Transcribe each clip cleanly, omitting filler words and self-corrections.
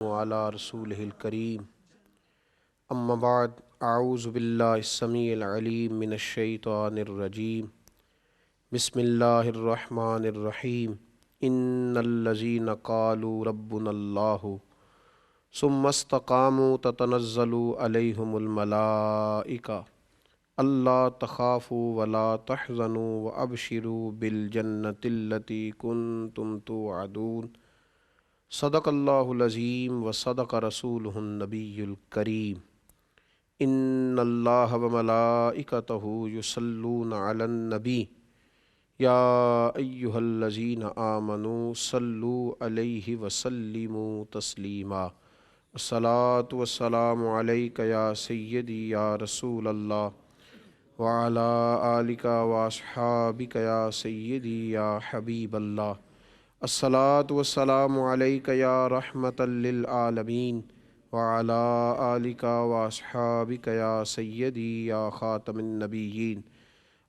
وعلى رسوله الكريم أما بعد أعوذ بالله السميع العليم من الشيطان الرجيم بسم الله الرحمن الرحيم إن الذين قالوا ربنا الله ثم استقاموا تتنزل عليهم الملائكة ألا تخافوا ولا تحزنوا وأبشروا بالجنة التي كنتم توعدون صدق اللہ العظیم و صدق رسولہ النبی الکریم ان اللہ وملائکتہ یصلون علی النبی یا ایہا الذین آمنوا صلوا علیہ وسلموا تسلیما الصلاۃ والسلام علیک یا سیدی یا رسول اللہ وعلی آلک واصحابک یا سیدی یا حبیب اللہ الصلاۃ والسلام علیک یا رحمۃ للعالمین وعلی آلک واصحابک یا سیدی یا خاتم النبیین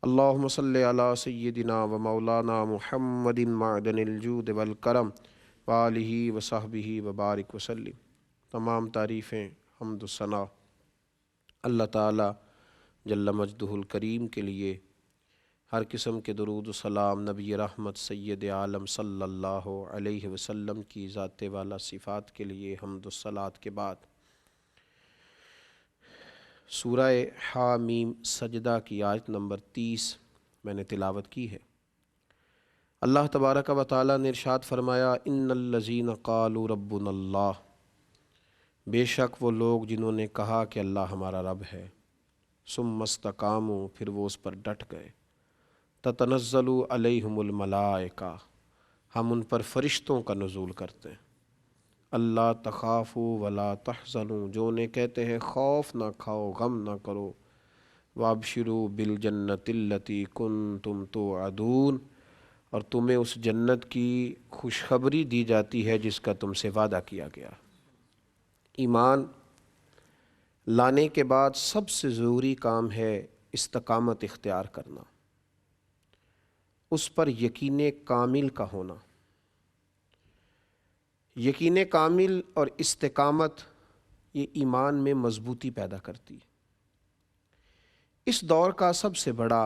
اللہم صلی علی سیدنا و مولانا محمد معدن الجود والکرم وآلہ وصحبہ وبارک وسلم۔ تمام تعریفیں حمد و ثنا اللہ تعالی جل مجدہ الکریم کے لیے، ہر قسم کے درود و سلام نبی رحمت سید عالم صلی اللہ علیہ وسلم کی ذات والا صفات کے لیے حمد و صلات کے بعد سورہ حامیم سجدہ کی آیت نمبر 30 میں نے تلاوت کی ہے۔ اللہ تبارک و تعالی نے ارشاد فرمایا ان الذین قالوا ربنا اللہ، بے شک وہ لوگ جنہوں نے کہا کہ اللہ ہمارا رب ہے، ثم استقاموا، پھر وہ اس پر ڈٹ گئے، تتنزل علیہم الملائکہ، ہم ان پر فرشتوں کا نزول کرتے ہیں، اللہ تخافوا ولا تحزنوا، جو انہیں کہتے ہیں خوف نہ کھاؤ، غم نہ کرو، وابشروا بالجنۃ التی کنتم توعدون، اور تمہیں اس جنت کی خوشخبری دی جاتی ہے جس کا تم سے وعدہ کیا گیا۔ ایمان لانے کے بعد سب سے ضروری کام ہے استقامت اختیار کرنا، اس پر یقین کامل کا ہونا۔ یقین کامل اور استقامت یہ ایمان میں مضبوطی پیدا کرتی ہے۔ اس دور کا سب سے بڑا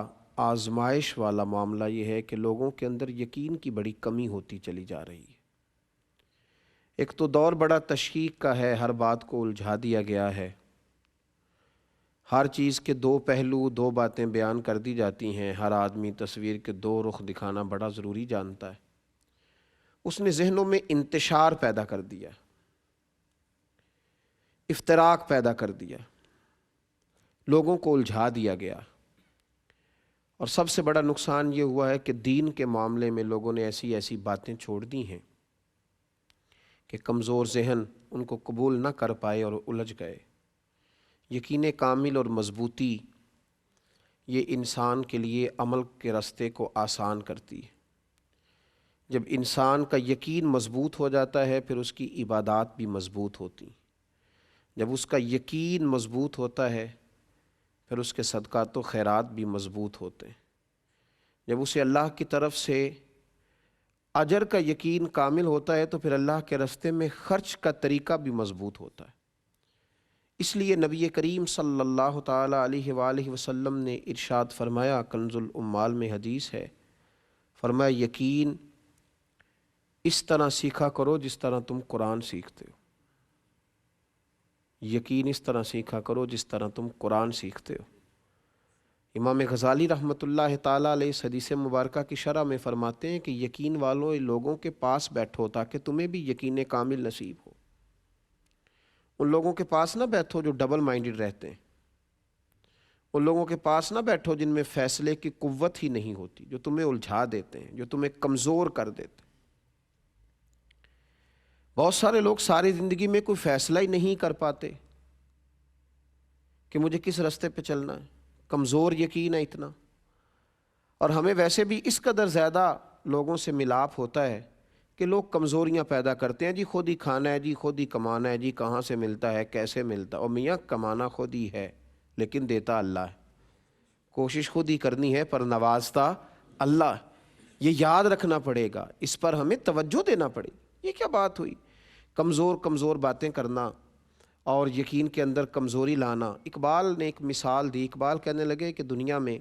آزمائش والا معاملہ یہ ہے کہ لوگوں کے اندر یقین کی بڑی کمی ہوتی چلی جا رہی ہے۔ ایک تو دور بڑا تشکیک کا ہے، ہر بات کو الجھا دیا گیا ہے، ہر چیز کے دو پہلو، دو باتیں بیان کر دی جاتی ہیں، ہر آدمی تصویر کے دو رخ دکھانا بڑا ضروری جانتا ہے۔ اس نے ذہنوں میں انتشار پیدا کر دیا، افتراق پیدا کر دیا، لوگوں کو الجھا دیا گیا، اور سب سے بڑا نقصان یہ ہوا ہے کہ دین کے معاملے میں لوگوں نے ایسی ایسی باتیں چھوڑ دی ہیں کہ کمزور ذہن ان کو قبول نہ کر پائے اور الجھ گئے۔ یقین کامل اور مضبوطی یہ انسان کے لیے عمل کے راستے کو آسان کرتی ہے۔ جب انسان کا یقین مضبوط ہو جاتا ہے پھر اس کی عبادات بھی مضبوط ہوتی ہیں۔ جب اس کا یقین مضبوط ہوتا ہے پھر اس کے صدقات و خیرات بھی مضبوط ہوتے ہیں۔ جب اسے اللہ کی طرف سے اجر کا یقین کامل ہوتا ہے تو پھر اللہ کے راستے میں خرچ کا طریقہ بھی مضبوط ہوتا ہے۔ اس لیے نبی کریم صلی اللہ تعالیٰ علیہ وآلہ وسلم نے ارشاد فرمایا، کنز الاموال میں حدیث ہے، فرمایا یقین اس طرح سیکھا کرو جس طرح تم قرآن سیکھتے ہو، یقین اس طرح سیکھا کرو جس طرح تم قرآن سیکھتے ہو۔ امام غزالی رحمۃ اللہ تعالیٰ علیہ اس حدیث مبارکہ کی شرح میں فرماتے ہیں کہ یقین والوں لوگوں کے پاس بیٹھو تاکہ تمہیں بھی یقین کامل نصیب ہو۔ ان لوگوں کے پاس نہ بیٹھو جو ڈبل مائنڈڈ رہتے ہیں، ان لوگوں کے پاس نہ بیٹھو جن میں فیصلے کی قوت ہی نہیں ہوتی، جو تمہیں الجھا دیتے ہیں، جو تمہیں کمزور کر دیتے ہیں۔ بہت سارے لوگ ساری زندگی میں کوئی فیصلہ ہی نہیں کر پاتے کہ مجھے کس راستے پہ چلنا ہے، کمزور یقین ہے اتنا۔ اور ہمیں ویسے بھی اس قدر زیادہ لوگوں سے ملاپ ہوتا ہے کہ لوگ کمزوریاں پیدا کرتے ہیں، جی خود ہی کھانا ہے، جی خود ہی کمانا ہے، جی کہاں سے ملتا ہے، کیسے ملتا ہے، اور میاں کمانا خود ہی ہے لیکن دیتا اللہ ہے، کوشش خود ہی کرنی ہے پر نوازتا اللہ ہے۔ یہ یاد رکھنا پڑے گا، اس پر ہمیں توجہ دینا پڑے گی۔ یہ کیا بات ہوئی کمزور کمزور باتیں کرنا اور یقین کے اندر کمزوری لانا۔ اقبال نے ایک مثال دی، اقبال کہنے لگے کہ دنیا میں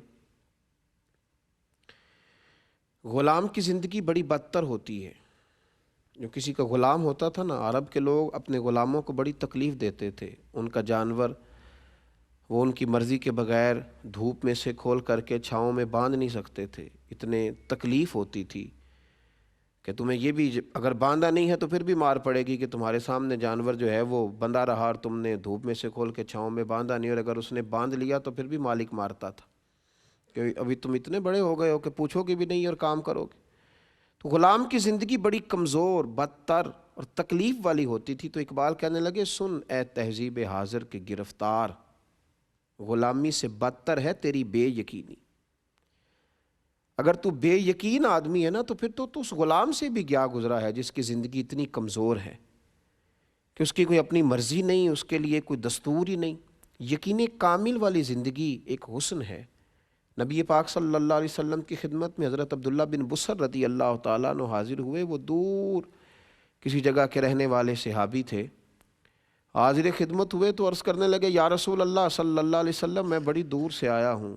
غلام کی زندگی بڑی بدتر ہوتی ہے۔ جو کسی کا غلام ہوتا تھا نا، عرب کے لوگ اپنے غلاموں کو بڑی تکلیف دیتے تھے، ان کا جانور وہ ان کی مرضی کے بغیر دھوپ میں سے کھول کر کے چھاؤں میں باندھ نہیں سکتے تھے، اتنے تکلیف ہوتی تھی کہ تمہیں یہ بھی اگر باندھا نہیں ہے تو پھر بھی مار پڑے گی کہ تمہارے سامنے جانور جو ہے وہ بندھا رہا اور تم نے دھوپ میں سے کھول کے چھاؤں میں باندھا نہیں، اور اگر اس نے باندھ لیا تو پھر بھی مالک مارتا تھا کہ ابھی تم اتنے بڑے ہو گئے ہو کہ پوچھو گے بھی نہیں اور کام کرو گے۔ تو غلام کی زندگی بڑی کمزور، بدتر اور تکلیف والی ہوتی تھی۔ تو اقبال کہنے لگے سن اے تہذیب حاضر کے گرفتار، غلامی سے بدتر ہے تیری بے یقینی۔ اگر تو بے یقین آدمی ہے نا تو پھر تو اس غلام سے بھی گیا گزرا ہے جس کی زندگی اتنی کمزور ہے کہ اس کی کوئی اپنی مرضی نہیں، اس کے لیے کوئی دستور ہی نہیں۔ یقین کامل والی زندگی ایک حسن ہے۔ نبی پاک صلی اللہ علیہ وسلم کی خدمت میں حضرت عبداللہ بن بصر رضی اللہ تعالیٰ عنہ حاضر ہوئے۔ وہ دور کسی جگہ کے رہنے والے صحابی تھے، حاضر خدمت ہوئے تو عرض کرنے لگے یا رسول اللہ صلی اللہ علیہ وسلم میں بڑی دور سے آیا ہوں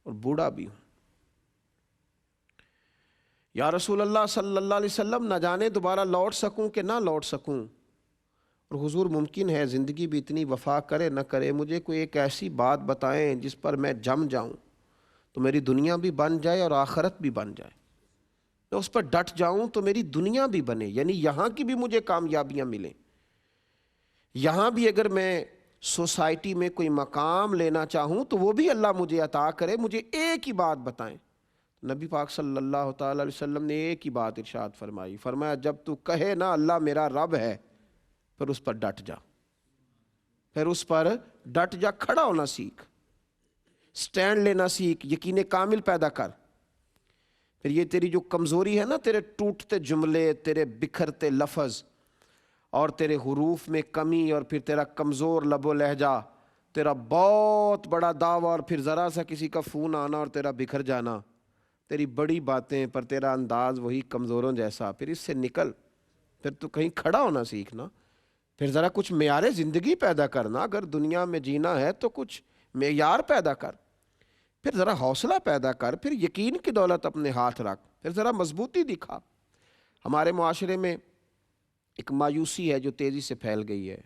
اور بوڑھا بھی ہوں، یا رسول اللہ صلی اللہ علیہ وسلم نہ جانے دوبارہ لوٹ سکوں کہ نہ لوٹ سکوں، اور حضور ممکن ہے زندگی بھی اتنی وفا کرے نہ کرے، مجھے کوئی ایک ایسی بات بتائیں جس پر میں جم جاؤں تو میری دنیا بھی بن جائے اور آخرت بھی بن جائے، میں اس پر ڈٹ جاؤں تو میری دنیا بھی بنے، یعنی یہاں کی بھی مجھے کامیابیاں ملیں، یہاں بھی اگر میں سوسائٹی میں کوئی مقام لینا چاہوں تو وہ بھی اللہ مجھے عطا کرے، مجھے ایک ہی بات بتائیں۔ نبی پاک صلی اللہ تعالیٰ علیہ وسلم نے ایک ہی بات ارشاد فرمائی، فرمایا جب تو کہے نا اللہ میرا رب ہے پھر اس پر ڈٹ جا، پھر اس پر ڈٹ جا، کھڑا ہونا سیکھ، سٹینڈ لینا سیکھ، یقین کامل پیدا کر۔ پھر یہ تیری جو کمزوری ہے نا، تیرے ٹوٹتے جملے، تیرے بکھرتے لفظ اور تیرے حروف میں کمی، اور پھر تیرا کمزور لب و لہجہ، تیرا بہت بڑا دعویٰ اور پھر ذرا سا کسی کا فون آنا اور تیرا بکھر جانا، تیری بڑی باتیں پر تیرا انداز وہی کمزوروں جیسا، پھر اس سے نکل، پھر تو کہیں کھڑا ہونا سیکھنا، پھر ذرا کچھ معیار زندگی پیدا کرنا، اگر دنیا میں جینا ہے تو کچھ معیار پیدا کر، پھر ذرا حوصلہ پیدا کر، پھر یقین کی دولت اپنے ہاتھ رکھ، پھر ذرا مضبوطی دکھا۔ ہمارے معاشرے میں ایک مایوسی ہے جو تیزی سے پھیل گئی ہے،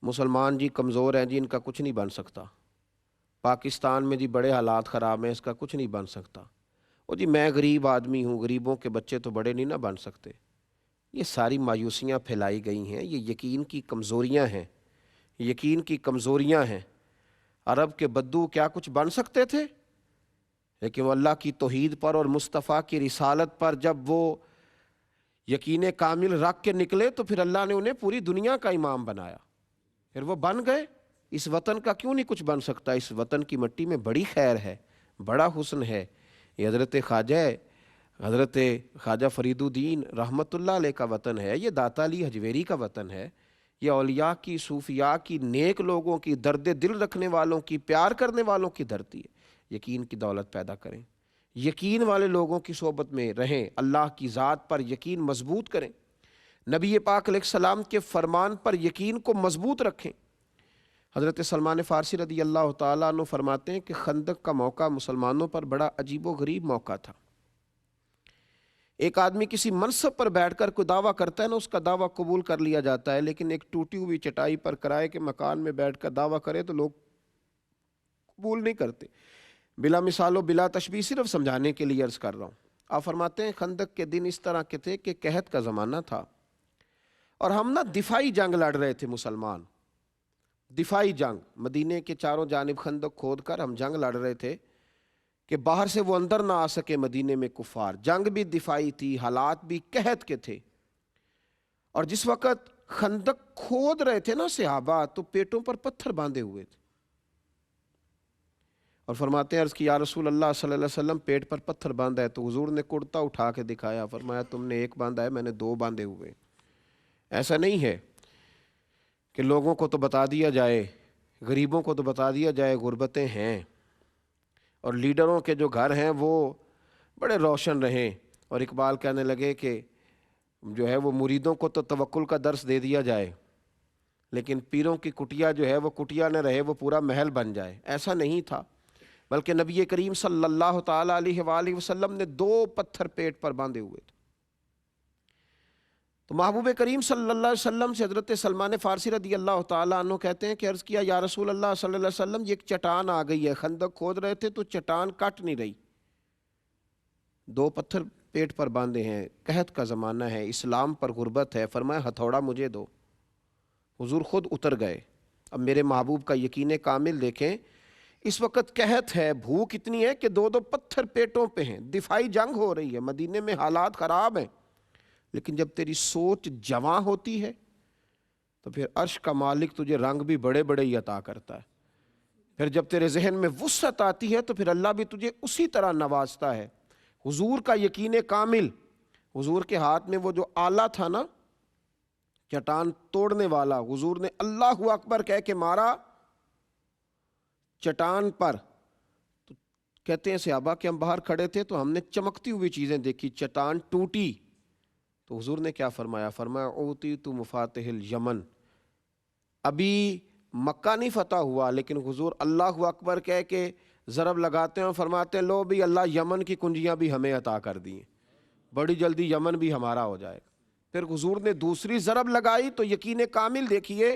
مسلمان جی کمزور ہیں جی، ان کا کچھ نہیں بن سکتا، پاکستان میں جی بڑے حالات خراب ہیں، اس کا کچھ نہیں بن سکتا، وہ جی میں غریب آدمی ہوں، غریبوں کے بچے تو بڑے نہیں نہ بن سکتے۔ یہ ساری مایوسیاں پھیلائی گئی ہیں، یہ یقین کی کمزوریاں ہیں، یقین کی کمزوریاں ہیں۔ عرب کے بدو کیا کچھ بن سکتے تھے، لیکن وہ اللہ کی توحید پر اور مصطفیٰ کی رسالت پر جب وہ یقین کامل رکھ کے نکلے تو پھر اللہ نے انہیں پوری دنیا کا امام بنایا، پھر وہ بن گئے۔ اس وطن کا کیوں نہیں کچھ بن سکتا؟ اس وطن کی مٹی میں بڑی خیر ہے، بڑا حسن ہے۔ یہ حضرت خواجہ فرید الدین رحمۃ اللہ علیہ کا وطن ہے، یہ داتا علی حجویری کا وطن ہے، یہ اولیاء کی، صوفیاء کی، نیک لوگوں کی، درد دل رکھنے والوں کی، پیار کرنے والوں کی دھرتی ہے۔ یقین کی دولت پیدا کریں، یقین والے لوگوں کی صحبت میں رہیں، اللہ کی ذات پر یقین مضبوط کریں، نبی پاک علیہ السلام کے فرمان پر یقین کو مضبوط رکھیں۔ حضرت سلمان فارسی رضی اللہ تعالیٰ عنہ فرماتے ہیں کہ خندق کا موقع مسلمانوں پر بڑا عجیب و غریب موقع تھا۔ ایک آدمی کسی منصب پر بیٹھ کر کوئی دعویٰ کرتا ہے نا، اس کا دعویٰ قبول کر لیا جاتا ہے، لیکن ایک ٹوٹی ہوئی چٹائی پر کرائے کے مکان میں بیٹھ کر دعویٰ کرے تو لوگ قبول نہیں کرتے۔ بلا مثال و بلا تشبیہ صرف سمجھانے کے لیے عرض کر رہا ہوں۔ آپ فرماتے ہیں خندق کے دن اس طرح کے تھے کہ قحط کا زمانہ تھا اور ہم نا دفاعی جنگ لڑ رہے تھے مسلمان، دفاعی جنگ، مدینے کے چاروں جانب خندق کھود کر ہم جنگ لڑ رہے تھے کہ باہر سے وہ اندر نہ آ سکے مدینے میں کفار۔ جنگ بھی دفاعی تھی، حالات بھی قحط کے تھے، اور جس وقت خندق کھود رہے تھے نا صحابہ تو پیٹوں پر پتھر باندھے ہوئے تھے، اور فرماتے ہیں عرض کی یا رسول اللہ صلی اللہ علیہ وسلم پیٹ پر پتھر باندھا ہے، تو حضور نے کرتا اٹھا کے دکھایا، فرمایا تم نے ایک باندھا ہے، میں نے دو باندھے ہوئے۔ ایسا نہیں ہے کہ لوگوں کو تو بتا دیا جائے، غریبوں کو تو بتا دیا جائے غربتیں ہیں، اور لیڈروں کے جو گھر ہیں وہ بڑے روشن رہیں، اور اقبال کہنے لگے کہ جو ہے وہ مریدوں کو تو توکل کا درس دے دیا جائے، لیکن پیروں کی کٹیا جو ہے وہ کٹیا نہ رہے، وہ پورا محل بن جائے، ایسا نہیں تھا۔ بلکہ نبی کریم صلی اللہ تعالیٰ علیہ وآلہ وسلم نے 2 پتھر پیٹ پر باندھے ہوئے تھے۔ تو محبوب کریم صلی اللہ علیہ وسلم سے حضرت سلمان فارسی رضی اللہ تعالیٰ عنہ کہتے ہیں کہ عرض کیا یا رسول اللہ صلی اللہ علیہ وسلم، یہ ایک چٹان آ گئی ہے، خندق کھود رہے تھے تو چٹان کٹ نہیں رہی، 2 پتھر پیٹ پر باندھے ہیں، قحط کا زمانہ ہے، اسلام پر غربت ہے۔ فرمایا ہتھوڑا مجھے دو، حضور خود اتر گئے۔ اب میرے محبوب کا یقین کامل دیکھیں، اس وقت قحط ہے، بھوک اتنی ہے کہ 2 پتھر پیٹوں پہ ہیں، دفاعی جنگ ہو رہی ہے، مدینے میں حالات خراب ہیں، لیکن جب تیری سوچ جواں ہوتی ہے تو پھر عرش کا مالک تجھے رنگ بھی بڑے بڑے ہی عطا کرتا ہے۔ پھر جب تیرے ذہن میں وسعت آتی ہے تو پھر اللہ بھی تجھے اسی طرح نوازتا ہے۔ حضور کا یقین کامل، حضور کے ہاتھ میں وہ جو آلہ تھا نا چٹان توڑنے والا، حضور نے اللہ اکبر کہہ کے مارا چٹان پر، تو کہتے ہیں صحابہ کہ ہم باہر کھڑے تھے تو ہم نے چمکتی ہوئی چیزیں دیکھی، چٹان ٹوٹی، تو حضور نے کیا فرمایا؟ فرمایا اوتیت مفاتح الیمن۔ ابھی مکہ نہیں فتح ہوا، لیکن حضور اللہ اکبر کہہ کے ضرب لگاتے ہیں اور فرماتے ہیں لو بھی اللہ یمن کی کنجیاں بھی ہمیں عطا کر دی ہیں، بڑی جلدی یمن بھی ہمارا ہو جائے گا۔ پھر حضور نے دوسری ضرب لگائی تو یقین کامل دیکھیے،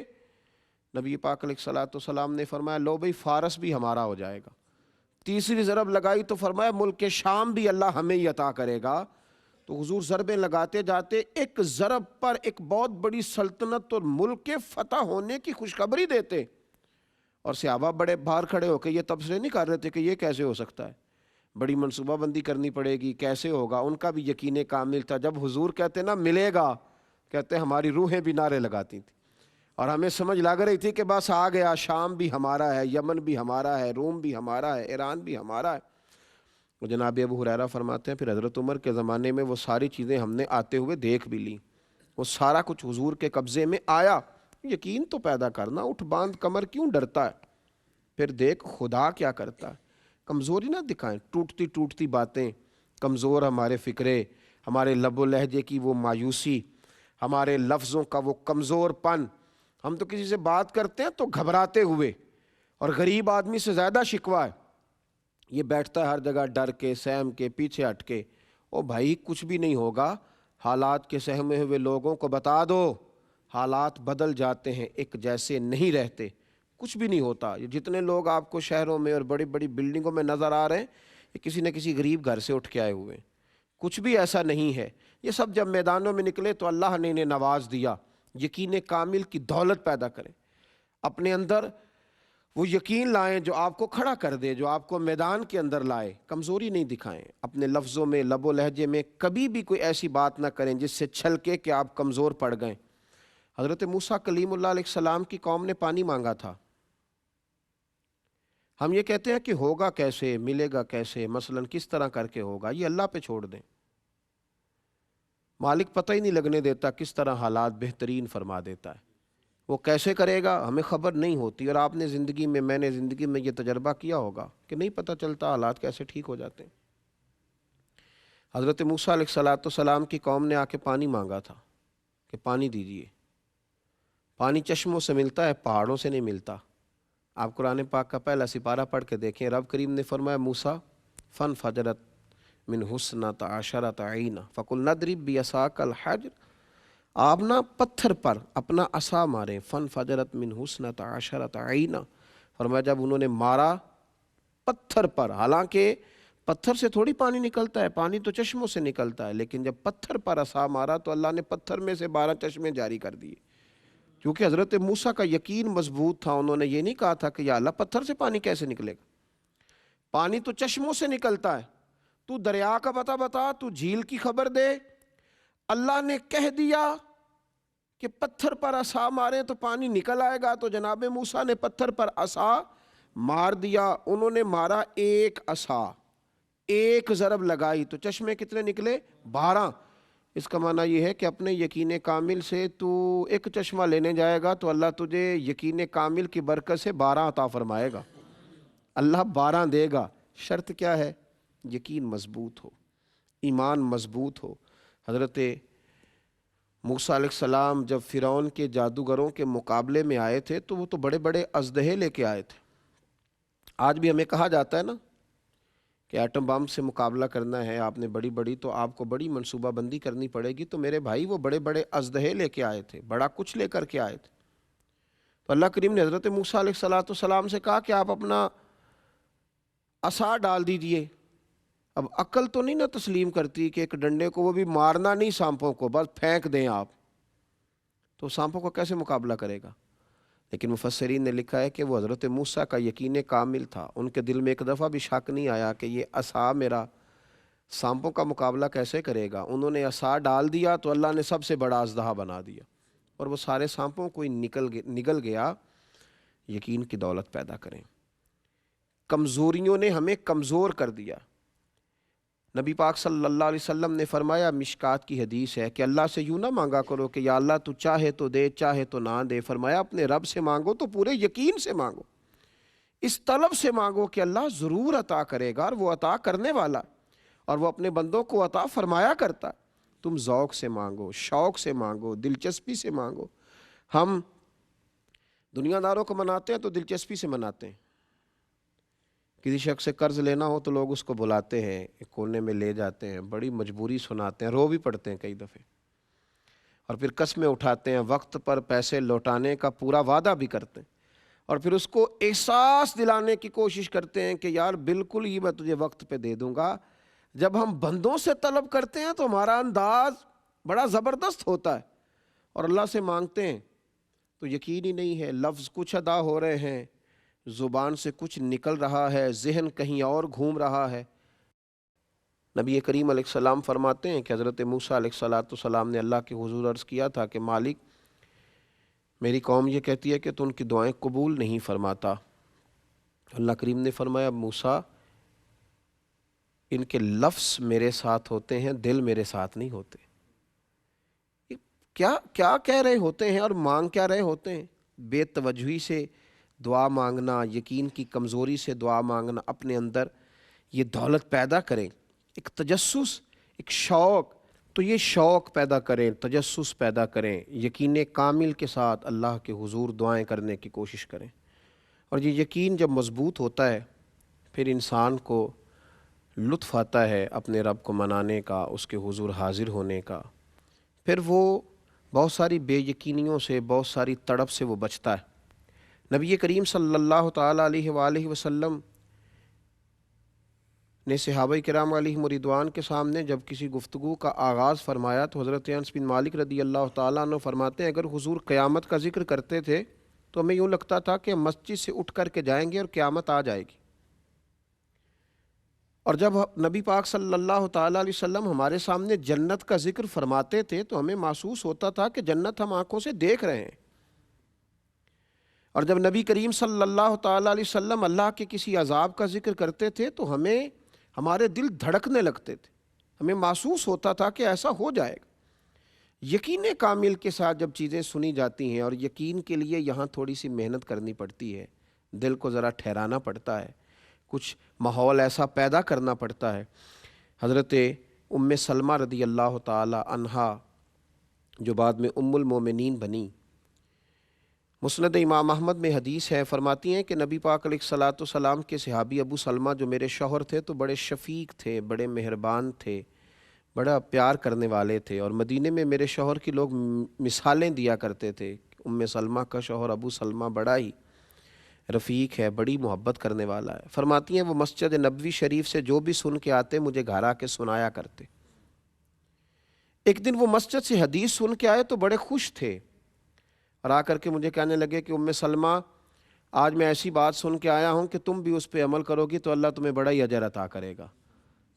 نبی پاک علیہ الصلوۃ والسلام نے فرمایا لو بھائی فارس بھی ہمارا ہو جائے گا۔ تیسری ضرب لگائی تو فرمایا ملک شام بھی اللہ ہمیں ہی عطا کرے گا۔ تو حضور ضربیں لگاتے جاتے، ایک ضرب پر ایک بہت بڑی سلطنت اور ملک کے فتح ہونے کی خوشخبری دیتے، اور صحابہ بڑے باہر کھڑے ہو کے یہ تبصرے نہیں کر رہے تھے کہ یہ کیسے ہو سکتا ہے، بڑی منصوبہ بندی کرنی پڑے گی، کیسے ہوگا، ان کا بھی یقین کامل تھا۔ جب حضور کہتے نا ملے گا، کہتے ہماری روحیں بھی نعرے لگاتی تھیں، اور ہمیں سمجھ لگ رہی تھی کہ بس آ گیا، شام بھی ہمارا ہے، یمن بھی ہمارا ہے، روم بھی ہمارا ہے، ایران بھی ہمارا ہے۔ وہ جناب ابو ہریرہ فرماتے ہیں پھر حضرت عمر کے زمانے میں وہ ساری چیزیں ہم نے آتے ہوئے دیکھ بھی لیں، وہ سارا کچھ حضور کے قبضے میں آیا۔ یقین تو پیدا کرنا، اٹھ باندھ کمر کیوں ڈرتا ہے، پھر دیکھ خدا کیا کرتا ہے۔ کمزوری نہ دکھائیں، ٹوٹتی ٹوٹتی باتیں، کمزور ہمارے فکرے، ہمارے لب و لہجے کی وہ مایوسی، ہمارے لفظوں کا وہ کمزور پن، ہم تو کسی سے بات کرتے ہیں تو گھبراتے ہوئے، اور غریب آدمی سے زیادہ شکوہ ہے، یہ بیٹھتا ہے ہر جگہ ڈر کے، سہم کے، پیچھے ہٹ کے۔ او بھائی کچھ بھی نہیں ہوگا، حالات کے سہمے ہوئے لوگوں کو بتا دو، حالات بدل جاتے ہیں، ایک جیسے نہیں رہتے، کچھ بھی نہیں ہوتا۔ یہ جتنے لوگ آپ کو شہروں میں اور بڑی بڑی بلڈنگوں میں نظر آ رہے ہیں، یہ کسی نہ کسی غریب گھر سے اٹھ کے آئے ہوئے ہیں، کچھ بھی ایسا نہیں ہے۔ یہ سب جب میدانوں میں نکلے تو اللہ نے انہیں نواز دیا۔ یقین کامل کی دولت پیدا کریں اپنے اندر، وہ یقین لائیں جو آپ کو کھڑا کر دے، جو آپ کو میدان کے اندر لائے۔ کمزوری نہیں دکھائیں اپنے لفظوں میں، لب و لہجے میں، کبھی بھی کوئی ایسی بات نہ کریں جس سے چھلکے کہ آپ کمزور پڑ گئے۔ حضرت موسیٰ کلیم اللہ علیہ السلام کی قوم نے پانی مانگا تھا، ہم یہ کہتے ہیں کہ ہوگا کیسے، ملے گا کیسے، مثلاً کس طرح کر کے ہوگا، یہ اللہ پہ چھوڑ دیں۔ مالک پتہ ہی نہیں لگنے دیتا کس طرح حالات بہترین فرما دیتا ہے، وہ کیسے کرے گا ہمیں خبر نہیں ہوتی۔ اور آپ نے زندگی میں، میں نے زندگی میں یہ تجربہ کیا ہوگا کہ نہیں پتہ چلتا حالات کیسے ٹھیک ہو جاتے ہیں۔ حضرت موسیٰ علیہ الصلوۃ والسلام کی قوم نے آ کے پانی مانگا تھا کہ پانی دیجیے۔ پانی چشموں سے ملتا ہے، پہاڑوں سے نہیں ملتا۔ آپ قرآن پاک کا پہلا سپارہ پڑھ کے دیکھیں، رب کریم نے فرمایا موسیٰ فن فجرت من حسنۃ عشرۃ عینا فقلنا اضرب بعصاک الحجر، آپ نا پتھر پر اپنا عصا ماریں، فن فجرت من حسنۃ عشرۃ عینا، فرمایا جب انہوں نے مارا پتھر پر، حالانکہ پتھر سے تھوڑی پانی نکلتا ہے، پانی تو چشموں سے نکلتا ہے، لیکن جب پتھر پر عصا مارا تو اللہ نے پتھر میں سے 12 چشمے جاری کر دیے، کیونکہ حضرت موسیٰ کا یقین مضبوط تھا۔ انہوں نے یہ نہیں کہا تھا کہ یا اللہ پتھر سے پانی کیسے نکلے گا، پانی تو چشموں سے نکلتا ہے، تو دریا کا پتہ بتا، تو جھیل کی خبر دے۔ اللہ نے کہہ دیا کہ پتھر پر عصا مارے تو پانی نکل آئے گا، تو جناب موسیٰ نے پتھر پر عصا مار دیا۔ انہوں نے مارا ایک عصا، ایک ضرب لگائی تو چشمے کتنے نکلے؟ 12۔ اس کا معنی یہ ہے کہ اپنے یقین کامل سے تو ایک چشمہ لینے جائے گا تو اللہ تجھے یقین کامل کی برکت سے 12 عطا فرمائے گا، اللہ 12 دے گا۔ شرط کیا ہے؟ یقین مضبوط ہو، ایمان مضبوط ہو۔ حضرت موسیٰ علیہ السلام جب فرعون کے جادوگروں کے مقابلے میں آئے تھے تو وہ تو بڑے بڑے اژدہے لے کے آئے تھے۔ آج بھی ہمیں کہا جاتا ہے نا کہ ایٹم بم سے مقابلہ کرنا ہے آپ نے بڑی تو آپ کو بڑی منصوبہ بندی کرنی پڑے گی، تو میرے بھائی وہ بڑے بڑے اژدہے لے کے آئے تھے، بڑا کچھ لے کر کے آئے تھے۔ تو اللہ کریم نے حضرت موسیٰ علیہ السلام سے کہا کہ آپ اپنا عصا ڈال دیجئے۔ اب عقل تو نہیں نا تسلیم کرتی کہ ایک ڈنڈے کو، وہ بھی مارنا نہیں سانپوں کو، بس پھینک دیں آپ، تو سانپوں کو کیسے مقابلہ کرے گا؟ لیکن مفسرین نے لکھا ہے کہ وہ حضرت موسیٰ کا یقین کامل تھا، ان کے دل میں ایک دفعہ بھی شک نہیں آیا کہ یہ عصا میرا سانپوں کا مقابلہ کیسے کرے گا۔ انہوں نے عصا ڈال دیا تو اللہ نے سب سے بڑا اژدہا بنا دیا، اور وہ سارے سانپوں کو نگل گیا۔ یقین کی دولت پیدا کریں۔ کمزوریوں نے ہمیں کمزور کر دیا۔ نبی پاک صلی اللہ علیہ وسلم نے فرمایا، مشکات کی حدیث ہے، کہ اللہ سے یوں نہ مانگا کرو کہ یا اللہ تو چاہے تو دے، چاہے تو نہ دے۔ فرمایا اپنے رب سے مانگو تو پورے یقین سے مانگو، اس طلب سے مانگو کہ اللہ ضرور عطا کرے گا، اور وہ عطا کرنے والا، اور وہ اپنے بندوں کو عطا فرمایا کرتا۔ تم ذوق سے مانگو، شوق سے مانگو، دلچسپی سے مانگو۔ ہم دنیا داروں کو مناتے ہیں تو دلچسپی سے مناتے ہیں۔ کسی شخص سے قرض لینا ہو تو لوگ اس کو بلاتے ہیں، ایک کونے میں لے جاتے ہیں، بڑی مجبوری سناتے ہیں، رو بھی پڑتے ہیں کئی دفعے، اور پھر قسمیں اٹھاتے ہیں، وقت پر پیسے لوٹانے کا پورا وعدہ بھی کرتے ہیں، اور پھر اس کو احساس دلانے کی کوشش کرتے ہیں کہ یار بالکل ہی میں تجھے وقت پہ دے دوں گا۔ جب ہم بندوں سے طلب کرتے ہیں تو ہمارا انداز بڑا زبردست ہوتا ہے، اور اللہ سے مانگتے ہیں تو یقین ہی نہیں ہے، لفظ کچھ ادا ہو رہے ہیں، زبان سے کچھ نکل رہا ہے، ذہن کہیں اور گھوم رہا ہے۔ نبی کریم علیہ السلام فرماتے ہیں کہ حضرت موسیٰ علیہ السلام نے اللہ کے حضور عرض کیا تھا کہ مالک، میری قوم یہ کہتی ہے کہ تو ان کی دعائیں قبول نہیں فرماتا۔ اللہ کریم نے فرمایا، موسیٰ ان کے لفظ میرے ساتھ ہوتے ہیں، دل میرے ساتھ نہیں ہوتے۔ کیا کہہ رہے ہوتے ہیں اور مانگ کیا رہے ہوتے ہیں؟ بے توجہی سے دعا مانگنا، یقین کی کمزوری سے دعا مانگنا، اپنے اندر یہ دولت پیدا کریں، ایک تجسس، ایک شوق، تو یہ شوق پیدا کریں، تجسس پیدا کریں، یقین کامل کے ساتھ اللہ کے حضور دعائیں کرنے کی کوشش کریں۔ اور یہ یقین جب مضبوط ہوتا ہے پھر انسان کو لطف آتا ہے اپنے رب کو منانے کا، اس کے حضور حاضر ہونے کا، پھر وہ بہت ساری بے یقینیوں سے، بہت ساری تڑپ سے وہ بچتا ہے۔ نبی کریم صلی اللہ تعالیٰ علیہ وآلہ وسلم نے صحابہ کرام علیہم رضوان کے سامنے جب کسی گفتگو کا آغاز فرمایا تو حضرت انس بن مالک رضی اللہ تعالیٰ عنہ فرماتے ہیں، اگر حضور قیامت کا ذکر کرتے تھے تو ہمیں یوں لگتا تھا کہ مسجد سے اٹھ کر کے جائیں گے اور قیامت آ جائے گی، اور جب نبی پاک صلی اللہ تعالیٰ علیہ وسلم ہمارے سامنے جنت کا ذکر فرماتے تھے تو ہمیں محسوس ہوتا تھا کہ جنت ہم آنکھوں سے دیکھ رہے ہیں، اور جب نبی کریم صلی اللہ تعالیٰ علیہ وسلم اللہ کے کسی عذاب کا ذکر کرتے تھے تو ہمارے دل دھڑکنے لگتے تھے، ہمیں محسوس ہوتا تھا کہ ایسا ہو جائے گا۔ یقین کامل کے ساتھ جب چیزیں سنی جاتی ہیں، اور یقین کے لیے یہاں تھوڑی سی محنت کرنی پڑتی ہے، دل کو ذرا ٹھہرانا پڑتا ہے، کچھ ماحول ایسا پیدا کرنا پڑتا ہے۔ حضرت ام سلمہ رضی اللہ تعالی عنہا جو بعد میں ام المومنین بنی، مسند امام احمد میں حدیث ہے، فرماتی ہیں کہ نبی پاک علیہ السلام کے صحابی ابو سلمہ جو میرے شوہر تھے تو بڑے شفیق تھے، بڑے مہربان تھے، بڑا پیار کرنے والے تھے، اور مدینے میں میرے شوہر کی لوگ مثالیں دیا کرتے تھے۔ ام سلمہ کا شوہر ابو سلمہ بڑا ہی رفیق ہے، بڑی محبت کرنے والا ہے۔ فرماتی ہیں وہ مسجد نبوی شریف سے جو بھی سن کے آتے مجھے گھر آ کے سنایا کرتے۔ ایک دن وہ مسجد سے حدیث سن کے آئے تو بڑے خوش تھے، اور آ کر کے مجھے کہنے لگے کہ ام سلمہ آج میں ایسی بات سن کے آیا ہوں کہ تم بھی اس پہ عمل کرو گی تو اللہ تمہیں بڑا ہی اجر عطا کرے گا۔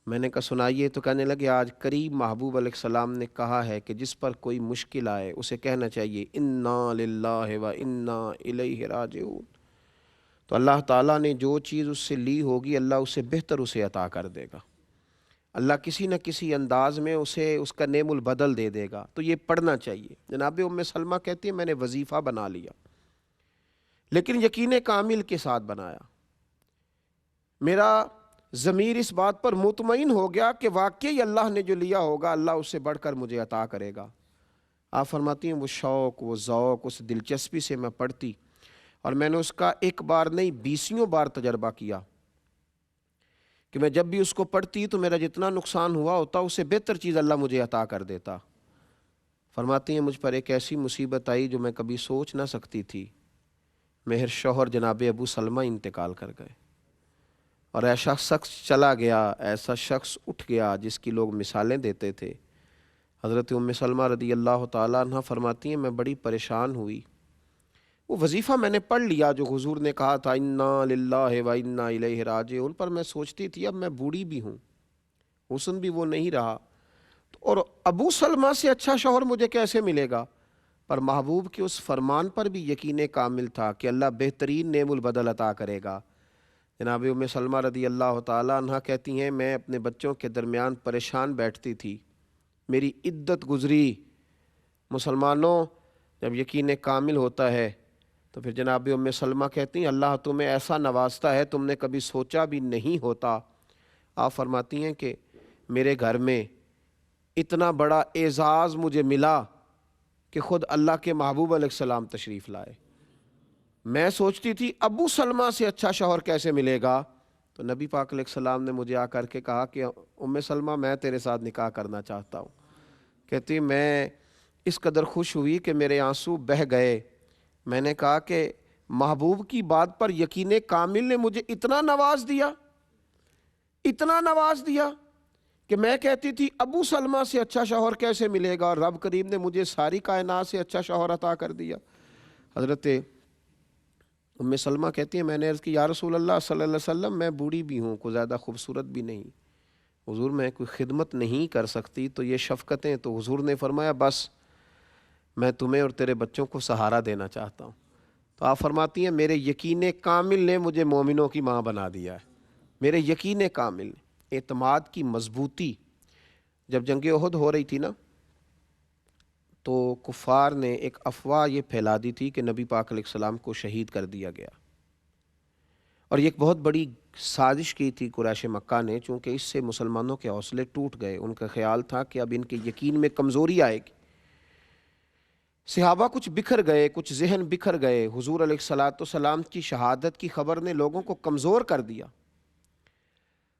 میں نے کہا سنائیے، تو کہنے لگے آج قریب محبوب علیہ السلام نے کہا ہے کہ جس پر کوئی مشکل آئے اسے کہنا چاہیے انا للہ و انا الیہ راجعون، تو اللہ تعالیٰ نے جو چیز اس سے لی ہوگی اللہ اس سے بہتر اسے عطا کر دے گا، اللہ کسی نہ کسی انداز میں اسے اس کا نعم البدل دے دے گا، تو یہ پڑھنا چاہیے۔ جناب ام سلمہ کہتی ہے میں نے وظیفہ بنا لیا، لیکن یقین کامل کے ساتھ بنایا، میرا ضمیر اس بات پر مطمئن ہو گیا کہ واقعی اللہ نے جو لیا ہوگا اللہ اس سے بڑھ کر مجھے عطا کرے گا۔ آپ فرماتی ہیں وہ شوق، وہ ذوق، اس دلچسپی سے میں پڑھتی، اور میں نے اس کا ایک بار نہیں 20 بار تجربہ کیا کہ میں جب بھی اس کو پڑھتی تو میرا جتنا نقصان ہوا ہوتا اس سے بہتر چیز اللہ مجھے عطا کر دیتا۔ فرماتی ہیں مجھ پر ایک ایسی مصیبت آئی جو میں کبھی سوچ نہ سکتی تھی، مہر شوہر جناب ابو سلمہ انتقال کر گئے، اور ایسا شخص چلا گیا، ایسا شخص اٹھ گیا جس کی لوگ مثالیں دیتے تھے۔ حضرت ام سلمہ رضی اللہ تعالیٰ عنہ فرماتی ہیں میں بڑی پریشان ہوئی۔ وہ وظیفہ میں نے پڑھ لیا جو حضور نے کہا تھا انا للہ و انا الیہ راجعون، پر میں سوچتی تھی اب میں بوڑھی بھی ہوں، حسن بھی وہ نہیں رہا، اور ابو سلمہ سے اچھا شوہر مجھے کیسے ملے گا؟ پر محبوب کے اس فرمان پر بھی یقین کامل تھا کہ اللہ بہترین نعم البدل عطا کرے گا۔ جناب ام سلمہ رضی اللہ تعالیٰ عنہ کہتی ہیں میں اپنے بچوں کے درمیان پریشان بیٹھتی تھی، میری عدت گزری۔ مسلمانوں، جب یقین کامل ہوتا ہے تو پھر جناب ام سلمہ کہتی ہیں اللہ تمہیں ایسا نوازتا ہے تم نے کبھی سوچا بھی نہیں ہوتا۔ آپ فرماتی ہیں کہ میرے گھر میں اتنا بڑا اعزاز مجھے ملا کہ خود اللہ کے محبوب علیہ السلام تشریف لائے۔ میں سوچتی تھی ابو سلمہ سے اچھا شوہر کیسے ملے گا، تو نبی پاک علیہ السلام نے مجھے آ کر کے کہا کہ ام سلمہ میں تیرے ساتھ نکاح کرنا چاہتا ہوں۔ کہتی میں اس قدر خوش ہوئی کہ میرے آنسو بہہ گئے۔ میں نے کہا کہ محبوب کی بات پر یقین کامل نے مجھے اتنا نواز دیا، اتنا نواز دیا کہ میں کہتی تھی ابو سلمہ سے اچھا شوہر کیسے ملے گا، اور رب کریم نے مجھے ساری کائنات سے اچھا شوہر عطا کر دیا۔ حضرت ام سلمہ کہتی ہیں میں نے عرض کی یا رسول اللہ صلی اللہ علیہ وسلم میں بوڑھی بھی ہوں، کوئی زیادہ خوبصورت بھی نہیں، حضور میں کوئی خدمت نہیں کر سکتی، تو یہ شفقتیں، تو حضور نے فرمایا بس میں تمہیں اور تیرے بچوں کو سہارا دینا چاہتا ہوں۔ تو آپ فرماتی ہیں میرے یقین کامل نے مجھے مومنوں کی ماں بنا دیا ہے، میرے یقین کامل نے، اعتماد کی مضبوطی۔ جب جنگ احد ہو رہی تھی نا تو کفار نے ایک افواہ یہ پھیلا دی تھی کہ نبی پاک علیہ السلام کو شہید کر دیا گیا، اور یہ ایک بہت بڑی سازش کی تھی قریش مکہ نے، چونکہ اس سے مسلمانوں کے حوصلے ٹوٹ گئے۔ ان کا خیال تھا کہ اب ان کے یقین میں کمزوری آئے گی۔ صحابہ کچھ بکھر گئے، کچھ ذہن بکھر گئے، حضور علیہ الصلاۃ والسلام کی شہادت کی خبر نے لوگوں کو کمزور کر دیا۔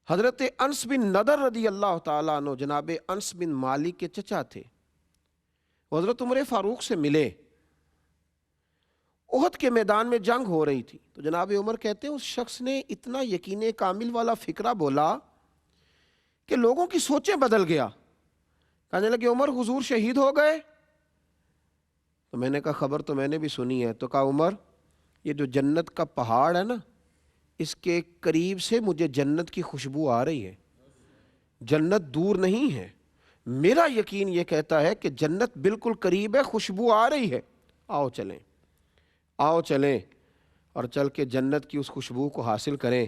حضرت انس بن نضر رضی اللہ تعالیٰ عنہ جناب انس بن مالک کے چچا تھے، حضرت عمر فاروق سے ملے، احد کے میدان میں جنگ ہو رہی تھی، تو جناب عمر کہتے ہیں اس شخص نے اتنا یقین کامل والا فکرہ بولا کہ لوگوں کی سوچیں بدل گیا۔ کہنے لگے عمر حضور شہید ہو گئے؟ تو میں نے کہا خبر تو میں نے بھی سنی ہے۔ تو کہا عمر یہ جو جنت کا پہاڑ ہے نا اس کے قریب سے مجھے جنت کی خوشبو آ رہی ہے، جنت دور نہیں ہے، میرا یقین یہ کہتا ہے کہ جنت بالکل قریب ہے، خوشبو آ رہی ہے، آؤ چلیں، آؤ چلیں اور چل کے جنت کی اس خوشبو کو حاصل کریں۔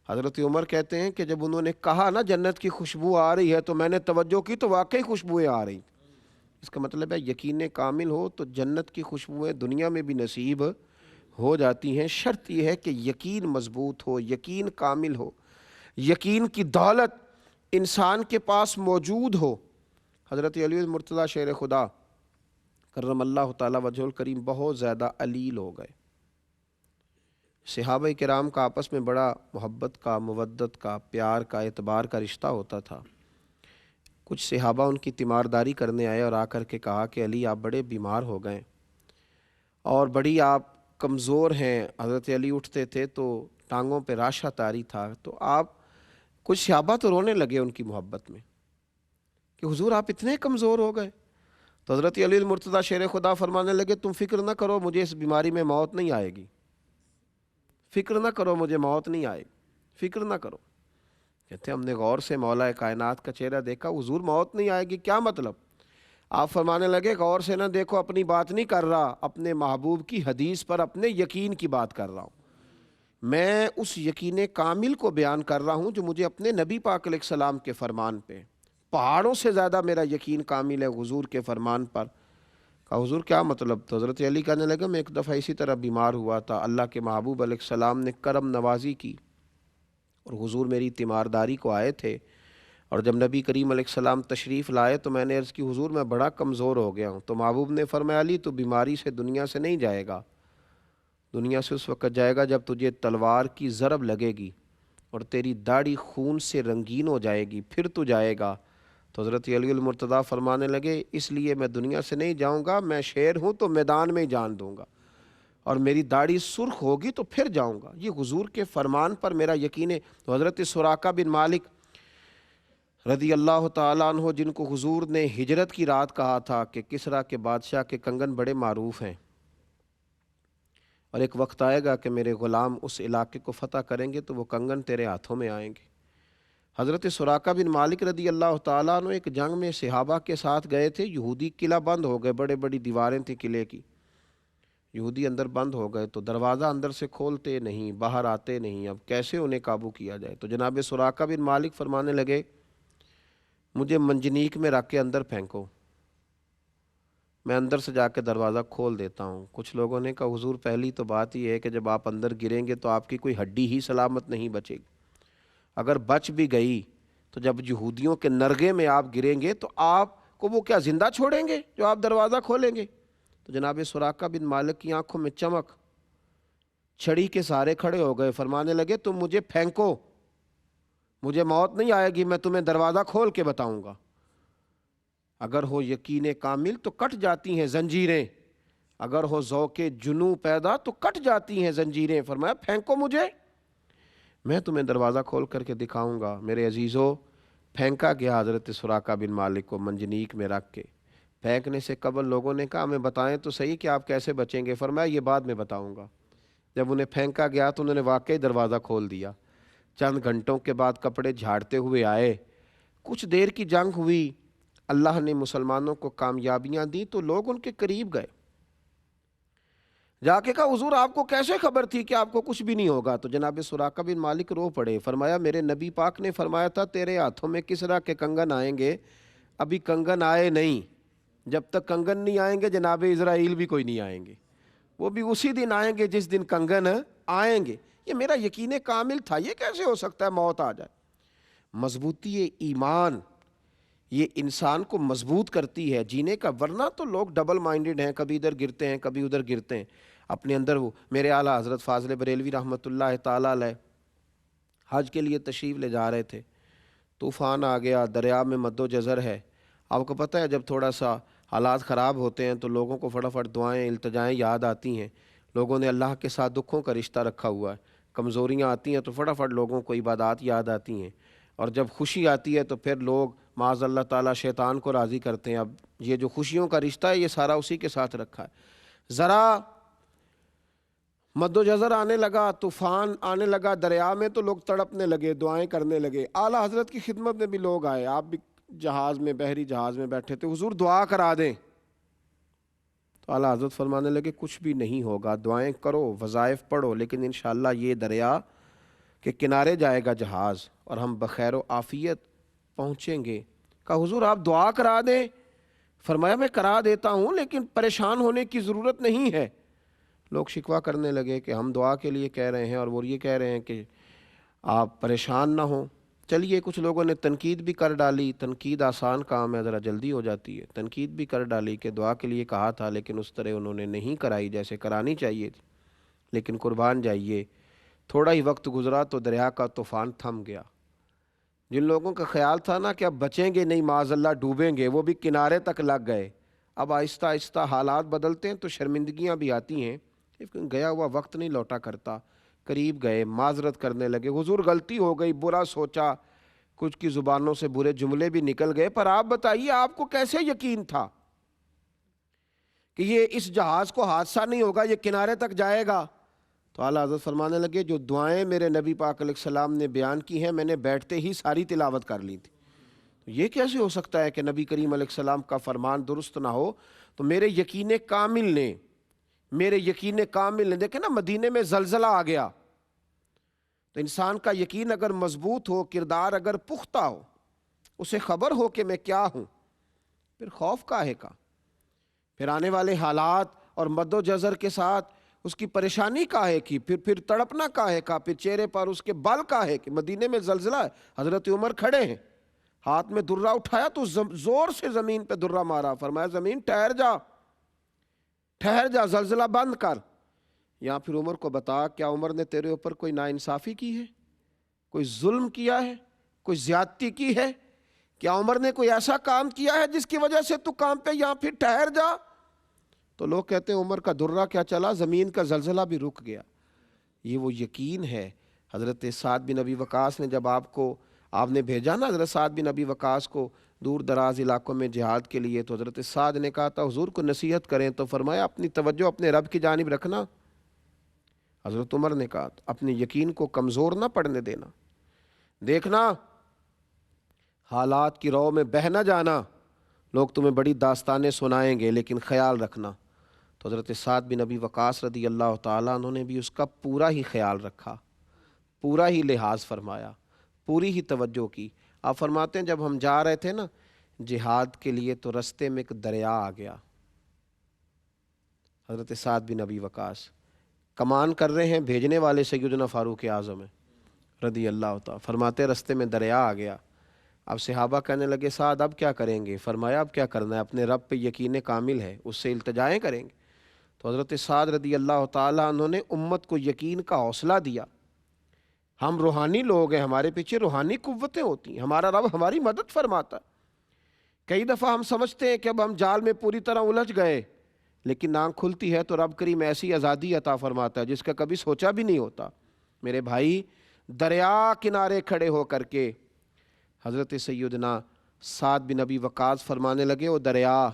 حضرت عمر کہتے ہیں کہ جب انہوں نے کہا نا جنت کی خوشبو آ رہی ہے تو میں نے توجہ کی تو واقعی خوشبوئیں آ رہی۔ اس کا مطلب ہے یقین کامل ہو تو جنت کی خوشبوئیں دنیا میں بھی نصیب ہو جاتی ہیں، شرط یہ ہے کہ یقین مضبوط ہو، یقین کامل ہو، یقین کی دولت انسان کے پاس موجود ہو۔ حضرت علی مرتضیٰ شیر خدا کرم اللہ تعالی وجہ الکریم بہت زیادہ علیل ہو گئے۔ صحابہ کرام کا آپس میں بڑا محبت کا، مودت کا، پیار کا، اعتبار کا رشتہ ہوتا تھا۔ کچھ صحابہ ان کی تیمارداری کرنے آئے اور آ کر کے کہا کہ علی آپ بڑے بیمار ہو گئے اور بڑی آپ کمزور ہیں۔ حضرت علی اٹھتے تھے تو ٹانگوں پہ راشہ طاری تھا، تو آپ کچھ صحابہ تو رونے لگے ان کی محبت میں کہ حضور آپ اتنے کمزور ہو گئے۔ تو حضرت علی المرتضیٰ شیر خدا فرمانے لگے تم فکر نہ کرو، مجھے اس بیماری میں موت نہیں آئے گی، فکر نہ کرو، مجھے موت نہیں آئے گی، فکر نہ کرو۔ کہتے ہم نے غور سے مولا کائنات کا چہرہ دیکھا، حضور موت نہیں آئے گی، کیا مطلب؟ آپ فرمانے لگے غور سے نہ دیکھو، اپنی بات نہیں کر رہا، اپنے محبوب کی حدیث پر اپنے یقین کی بات کر رہا ہوں، میں اس یقین کامل کو بیان کر رہا ہوں جو مجھے اپنے نبی پاک علیہ السلام کے فرمان پہ، پہاڑوں سے زیادہ میرا یقین کامل ہے حضور کے فرمان پر۔ کہا حضور کیا مطلب؟ تو حضرت علی کہنے لگا میں ایک دفعہ اسی طرح بیمار ہوا تھا، اللہ کے محبوب علیہ السلام نے کرم نوازی کی اور حضور میری تیمارداری کو آئے تھے، اور جب نبی کریم علیہ السلام تشریف لائے تو میں نے عرض کی حضور میں بڑا کمزور ہو گیا ہوں، تو محبوب نے فرمایا علی تو بیماری سے دنیا سے نہیں جائے گا، دنیا سے اس وقت جائے گا جب تجھے تلوار کی ضرب لگے گی اور تیری داڑھی خون سے رنگین ہو جائے گی، پھر تو جائے گا۔ تو حضرت علی المرتضیٰ فرمانے لگے اس لیے میں دنیا سے نہیں جاؤں گا، میں شیر ہوں تو میدان میں ہی جان دوں گا، اور میری داڑھی سرخ ہوگی تو پھر جاؤں گا۔ یہ حضور کے فرمان پر میرا یقین ہے۔ تو حضرت سراقہ بن مالک رضی اللہ تعالیٰ عنہ، جن کو حضور نے ہجرت کی رات کہا تھا کہ کسریٰ کے بادشاہ کے کنگن بڑے معروف ہیں، اور ایک وقت آئے گا کہ میرے غلام اس علاقے کو فتح کریں گے تو وہ کنگن تیرے ہاتھوں میں آئیں گے۔ حضرت سراقہ بن مالک رضی اللہ تعالیٰ عنہ ایک جنگ میں صحابہ کے ساتھ گئے تھے، یہودی قلعہ بند ہو گئے، بڑے بڑی دیواریں تھیں قلعے کی، یہودی اندر بند ہو گئے، تو دروازہ اندر سے کھولتے نہیں، باہر آتے نہیں، اب کیسے انہیں قابو کیا جائے؟ تو جناب سراقہ بن مالک فرمانے لگے مجھے منجنیق میں رکھ کے اندر پھینکو، میں اندر سے جا کے دروازہ کھول دیتا ہوں۔ کچھ لوگوں نے کہا حضور پہلی تو بات یہ ہے کہ جب آپ اندر گریں گے تو آپ کی کوئی ہڈی ہی سلامت نہیں بچے گی، اگر بچ بھی گئی تو جب یہودیوں کے نرغے میں آپ گریں گے تو آپ کو وہ کیا زندہ چھوڑیں گے جو آپ دروازہ کھولیں گے؟ تو جناب سراقہ بن مالک کی آنکھوں میں چمک، چھڑی کے سہارے کھڑے ہو گئے، فرمانے لگے تم مجھے پھینکو، مجھے موت نہیں آئے گی، میں تمہیں دروازہ کھول کے بتاؤں گا۔ اگر ہو یقین کامل تو کٹ جاتی ہیں زنجیریں، اگر ہو ذوق جنوں پیدا تو کٹ جاتی ہیں زنجیریں۔ فرمایا پھینکو مجھے، میں تمہیں دروازہ کھول کر کے دکھاؤں گا۔ میرے عزیزو، پھینکا گیا حضرت سراقہ بن مالک کو منجنیق میں رکھ کے۔ پھینکنے سے قبل لوگوں نے کہا ہمیں بتائیں تو صحیح کہ آپ کیسے بچیں گے؟ فرمایا یہ بعد میں بتاؤں گا۔ جب انہیں پھینکا گیا تو انہوں نے واقعی دروازہ کھول دیا۔ چند گھنٹوں کے بعد کپڑے جھاڑتے ہوئے آئے، کچھ دیر کی جنگ ہوئی، اللہ نے مسلمانوں کو کامیابیاں دی تو لوگ ان کے قریب گئے، جا کے کہا حضور آپ کو کیسے خبر تھی کہ آپ کو کچھ بھی نہیں ہوگا؟ تو جناب سراقہ بن مالک رو پڑے، فرمایا میرے نبی پاک نے فرمایا تھا تیرے ہاتھوں میں کسریٰ کے کنگن آئیں گے، ابھی کنگن آئے نہیں، جب تک کنگن نہیں آئیں گے جناب اسرائیل بھی کوئی نہیں آئیں گے، وہ بھی اسی دن آئیں گے جس دن کنگن آئیں گے۔ یہ میرا یقین کامل تھا، یہ کیسے ہو سکتا ہے موت آ جائے؟ مضبوطی ایمان یہ انسان کو مضبوط کرتی ہے جینے کا، ورنہ تو لوگ ڈبل مائنڈڈ ہیں، کبھی ادھر گرتے ہیں کبھی ادھر گرتے ہیں اپنے اندر۔ وہ میرے اعلیٰ حضرت فاضل بریلوی رحمۃ اللہ تعالیٰ علیہ حج کے لیے تشریف لے جا رہے تھے، طوفان آ گیا، دریا میں مد و جزر ہے۔ آپ کو پتہ ہے جب تھوڑا سا حالات خراب ہوتے ہیں تو لوگوں کو فٹافٹ دعائیں التجائیں یاد آتی ہیں، لوگوں نے اللہ کے ساتھ دکھوں کا رشتہ رکھا ہوا ہے، کمزوریاں آتی ہیں تو فٹافٹ لوگوں کو عبادات یاد آتی ہیں، اور جب خوشی آتی ہے تو پھر لوگ معاذ اللہ تعالیٰ شیطان کو راضی کرتے ہیں۔ اب یہ جو خوشیوں کا رشتہ ہے یہ سارا اسی کے ساتھ رکھا ہے۔ ذرا مد و جزر آنے لگا، طوفان آنے لگا دریا میں تو لوگ تڑپنے لگے، دعائیں کرنے لگے۔ اعلیٰ حضرت کی خدمت میں بھی لوگ آئے، آپ بھی جہاز میں، بحری جہاز میں بیٹھے تھے، حضور دعا کرا دیں۔ تو اعلیٰ حضرت فرمانے لگے کچھ بھی نہیں ہوگا، دعائیں کرو، وظائف پڑھو، لیکن انشاءاللہ یہ دریا کے کنارے جائے گا جہاز اور ہم بخیر و عافیت پہنچیں گے۔ کہا حضور آپ دعا کرا دیں۔ فرمایا میں کرا دیتا ہوں لیکن پریشان ہونے کی ضرورت نہیں ہے۔ لوگ شکوہ کرنے لگے کہ ہم دعا کے لیے کہہ رہے ہیں اور وہ یہ کہہ رہے ہیں کہ آپ پریشان نہ ہوں۔ چلیے کچھ لوگوں نے تنقید بھی کر ڈالی، تنقید آسان کام ہے، ذرا جلدی ہو جاتی ہے، تنقید بھی کر ڈالی کہ دعا کے لیے کہا تھا لیکن اس طرح انہوں نے نہیں کرائی جیسے کرانی چاہیے تھی۔ لیکن قربان جائیے تھوڑا ہی وقت گزرا تو دریا کا طوفان تھم گیا۔ جن لوگوں کا خیال تھا نا کہ اب بچیں گے نہیں، معاذ اللہ ڈوبیں گے، وہ بھی کنارے تک لگ گئے۔ اب آہستہ آہستہ حالات بدلتے ہیں تو شرمندگیاں بھی آتی ہیں، لیکن گیا ہوا وقت نہیں لوٹا کرتا۔ قریب گئے، معذرت کرنے لگے، حضور غلطی ہو گئی، برا سوچا، کچھ کی زبانوں سے برے جملے بھی نکل گئے، پر آپ بتائیے آپ کو کیسے یقین تھا کہ یہ اس جہاز کو حادثہ نہیں ہوگا، یہ کنارے تک جائے گا؟ تو اعلیٰ حضرت فرمانے لگے جو دعائیں میرے نبی پاک علیہ السلام نے بیان کی ہیں میں نے بیٹھتے ہی ساری تلاوت کر لی تھی۔ یہ کیسے ہو سکتا ہے کہ نبی کریم علیہ السلام کا فرمان درست نہ ہو؟ تو میرے یقین کامل نے دیکھیں نا مدینے میں زلزلہ آ گیا تو انسان کا یقین اگر مضبوط ہو، کردار اگر پختہ ہو، اسے خبر ہو کہ میں کیا ہوں، پھر خوف کاہے کا؟ پھر آنے والے حالات اور مد و جزر کے ساتھ اس کی پریشانی کاہے کی؟ پھر تڑپنا کاہے کا؟ پھر چہرے پر اس کے بال کاہے کہ مدینے میں زلزلہ ہے، حضرت عمر کھڑے ہیں، ہاتھ میں درہ اٹھایا تو زور سے زمین پہ درہ مارا، فرمایا زمین ٹھہر جا، زلزلہ بند کر۔ یا پھر عمر کو بتا، کیا عمر نے تیرے اوپر کوئی ناانصافی کی ہے، کوئی ظلم کیا ہے، کوئی زیادتی کی ہے؟ کیا عمر نے کوئی ایسا کام کیا ہے جس کی وجہ سے تو کام پہ یا پھر ٹھہر جا؟ تو لوگ کہتے ہیں عمر کا درہ کیا چلا، زمین کا زلزلہ بھی رک گیا۔ یہ وہ یقین ہے۔ حضرت سعد بن ابی وقاص نے جب آپ نے بھیجا نا حضرت سعد بن ابی وقاص کو دور دراز علاقوں میں جہاد کے لیے، تو حضرت سعد نے کہا تھا حضور کو نصیحت کریں، تو فرمایا اپنی توجہ اپنے رب کی جانب رکھنا۔ حضرت عمر نے کہا اپنے یقین کو کمزور نہ پڑنے دینا، دیکھنا حالات کی رو میں بہہ نہ جانا، لوگ تمہیں بڑی داستانیں سنائیں گے لیکن خیال رکھنا۔ تو حضرت سعد بن ابی وقاص رضی اللہ تعالیٰ عنہ نے بھی اس کا پورا ہی خیال رکھا، پورا ہی لحاظ فرمایا، پوری ہی توجہ کی۔ آپ فرماتے ہیں جب ہم جا رہے تھے نا جہاد کے لیے تو رستے میں ایک دریا آ گیا۔ حضرت سعد بن ابی وقاص کمان کر رہے ہیں، بھیجنے والے سیدنا فاروق اعظم ہیں رضی اللہ تعالیٰ، فرماتے رستے میں دریا آ گیا۔ اب صحابہ کہنے لگے سعد اب کیا کریں گے؟ فرمایا اب کیا کرنا ہے، اپنے رب پہ یقین کامل ہے، اس سے التجائیں کریں گے۔ تو حضرت سعد رضی اللہ تعالیٰ عنہ نے امت کو یقین کا حوصلہ دیا۔ ہم روحانی لوگ ہیں، ہمارے پیچھے روحانی قوتیں ہوتی ہیں، ہمارا رب ہماری مدد فرماتا ہے۔ کئی دفعہ ہم سمجھتے ہیں کہ اب ہم جال میں پوری طرح الجھ گئے، لیکن آنکھ کھلتی ہے تو رب کریم ایسی آزادی عطا فرماتا ہے جس کا کبھی سوچا بھی نہیں ہوتا۔ میرے بھائی، دریا کنارے کھڑے ہو کر کے حضرت سیدنا سعد بن ابی وقاص فرمانے لگے وہ دریا،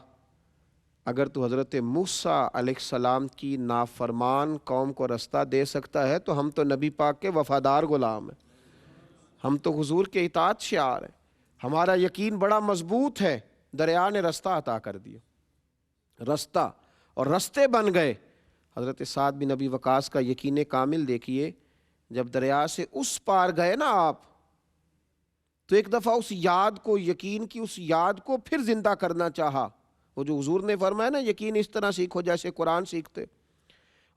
اگر تو حضرت موسیٰ علیہ السلام کی نافرمان قوم کو رستہ دے سکتا ہے تو ہم تو نبی پاک کے وفادار غلام ہیں، ہم تو حضور کے اطاعت شعار ہیں، ہمارا یقین بڑا مضبوط ہے۔ دریا نے رستہ عطا کر دیا، رستہ اور رستے بن گئے۔ حضرت سعد بن ابی وقاص کا یقین کامل دیکھیے، جب دریا سے اس پار گئے نا آپ، تو ایک دفعہ اس یاد کو، یقین کی اس یاد کو پھر زندہ کرنا چاہا۔ وہ جو حضور نے فرمایا نا یقین اس طرح سیکھو جیسے قرآن سیکھتے،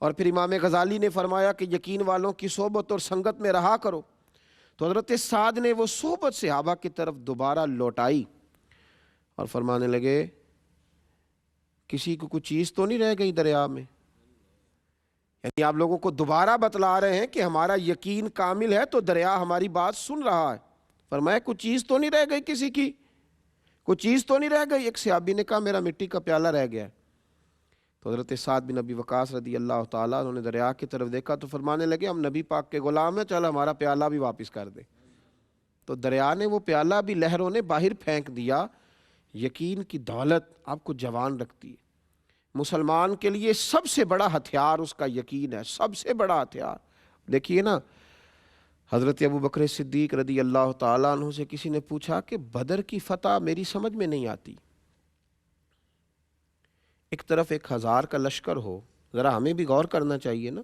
اور پھر امام غزالی نے فرمایا کہ یقین والوں کی صحبت اور سنگت میں رہا کرو۔ تو حضرت سعد نے وہ صحبت صحابہ کی طرف دوبارہ لوٹائی اور فرمانے لگے کسی کو کچھ چیز تو نہیں رہ گئی دریا میں؟ یعنی آپ لوگوں کو دوبارہ بتلا رہے ہیں کہ ہمارا یقین کامل ہے تو دریا ہماری بات سن رہا ہے۔ فرمایا کچھ چیز تو نہیں رہ گئی کسی کی، کچھ چیز تو نہیں رہ گئی؟ ایک صحابی نے کہا میرا مٹی کا پیالہ رہ گیا ہے۔ تو حضرت سعد بن ابی وقاص رضی اللہ تعالیٰ انہوں نے دریا کی طرف دیکھا تو فرمانے لگے ہم نبی پاک کے غلام ہیں، چل ہمارا پیالہ بھی واپس کر دے۔ تو دریا نے وہ پیالہ بھی لہروں نے باہر پھینک دیا۔ یقین کی دولت آپ کو جوان رکھتی ہے۔ مسلمان کے لیے سب سے بڑا ہتھیار اس کا یقین ہے، سب سے بڑا ہتھیار۔ دیکھیے نا حضرت ابو بکر صدیق رضی اللہ تعالیٰ عنہ سے کسی نے پوچھا کہ بدر کی فتح میری سمجھ میں نہیں آتی، ایک طرف 1000 کا لشکر ہو، ذرا ہمیں بھی غور کرنا چاہیے نا،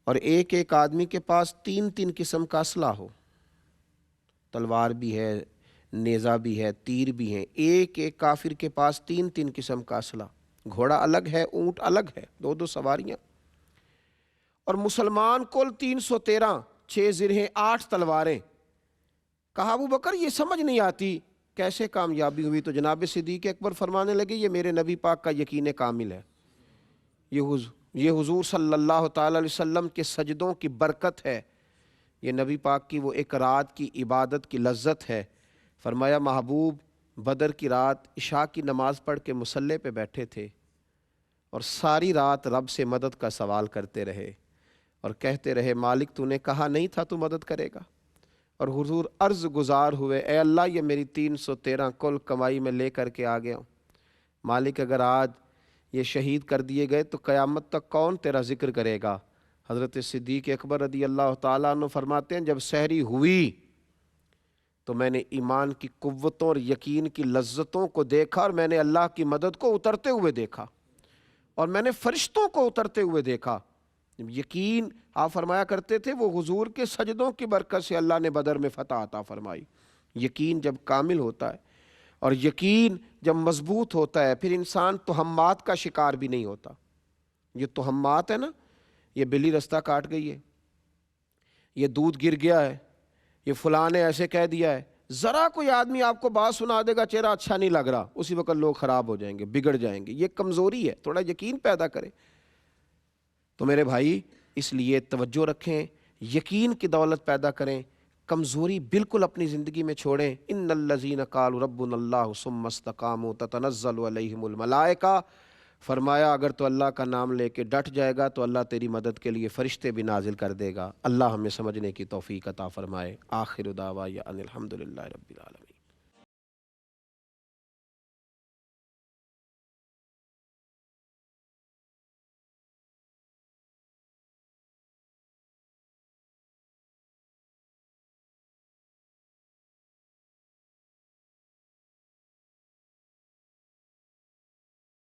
اور ایک ایک آدمی کے پاس 3 قسم کا اسلحہ ہو، تلوار بھی ہے، نیزہ بھی ہے، تیر بھی ہیں، ایک ایک کافر کے پاس 3 قسم کا اسلحہ، گھوڑا الگ ہے، اونٹ الگ ہے، 2 سواریاں، اور مسلمان کل 313، 6 زرہیں، 8 تلواریں۔ کہا ابو بکر یہ سمجھ نہیں آتی کیسے کامیابی ہوئی؟ تو جناب صدیق اکبر فرمانے لگے یہ میرے نبی پاک کا یقین کامل ہے، یہ حضور صلی اللہ تعالی علیہ وسلم کے سجدوں کی برکت ہے، یہ نبی پاک کی وہ ایک رات کی عبادت کی لذت ہے۔ فرمایا محبوب بدر کی رات عشاء کی نماز پڑھ کے مصلی پہ بیٹھے تھے اور ساری رات رب سے مدد کا سوال کرتے رہے اور کہتے رہے مالک تو نے کہا نہیں تھا تو مدد کرے گا، اور حضور عرض گزار ہوئے اے اللہ یہ میری 313 کل کمائی میں لے کر کے آ گیا ہوں، مالک اگر آج یہ شہید کر دیے گئے تو قیامت تک کون تیرا ذکر کرے گا؟ حضرت صدیق اکبر رضی اللہ تعالیٰ عنہ فرماتے ہیں جب سحری ہوئی تو میں نے ایمان کی قوتوں اور یقین کی لذتوں کو دیکھا، اور میں نے اللہ کی مدد کو اترتے ہوئے دیکھا، اور میں نے فرشتوں کو اترتے ہوئے دیکھا۔ یقین آپ فرمایا کرتے تھے وہ حضور کے سجدوں کی برکت سے اللہ نے بدر میں فتح عطا فرمائی۔ یقین جب کامل ہوتا ہے اور یقین جب مضبوط ہوتا ہے پھر انسان توہمات کا شکار بھی نہیں ہوتا۔ یہ توہمات ہے نا، یہ بلی رستہ کاٹ گئی ہے، یہ دودھ گر گیا ہے، یہ فلاں نے ایسے کہہ دیا ہے، ذرا کوئی آدمی آپ کو بات سنا دے گا، چہرہ اچھا نہیں لگ رہا، اسی وقت لوگ خراب ہو جائیں گے، بگڑ جائیں گے. یہ کمزوری ہے، تھوڑا یقین پیدا کریں. تو میرے بھائی اس لیے توجہ رکھیں، یقین کی دولت پیدا کریں، کمزوری بالکل اپنی زندگی میں چھوڑیں. ان الذین قالوا ربنا اللہ ثم استقاموا تتنزل علیہم الملائکہ، فرمایا اگر تو اللہ کا نام لے کے ڈٹ جائے گا تو اللہ تیری مدد کے لیے فرشتے بھی نازل کر دے گا. اللہ ہمیں سمجھنے کی توفیق عطا فرمائے. آخر دعوانا ان الحمد للہ رب العالمین.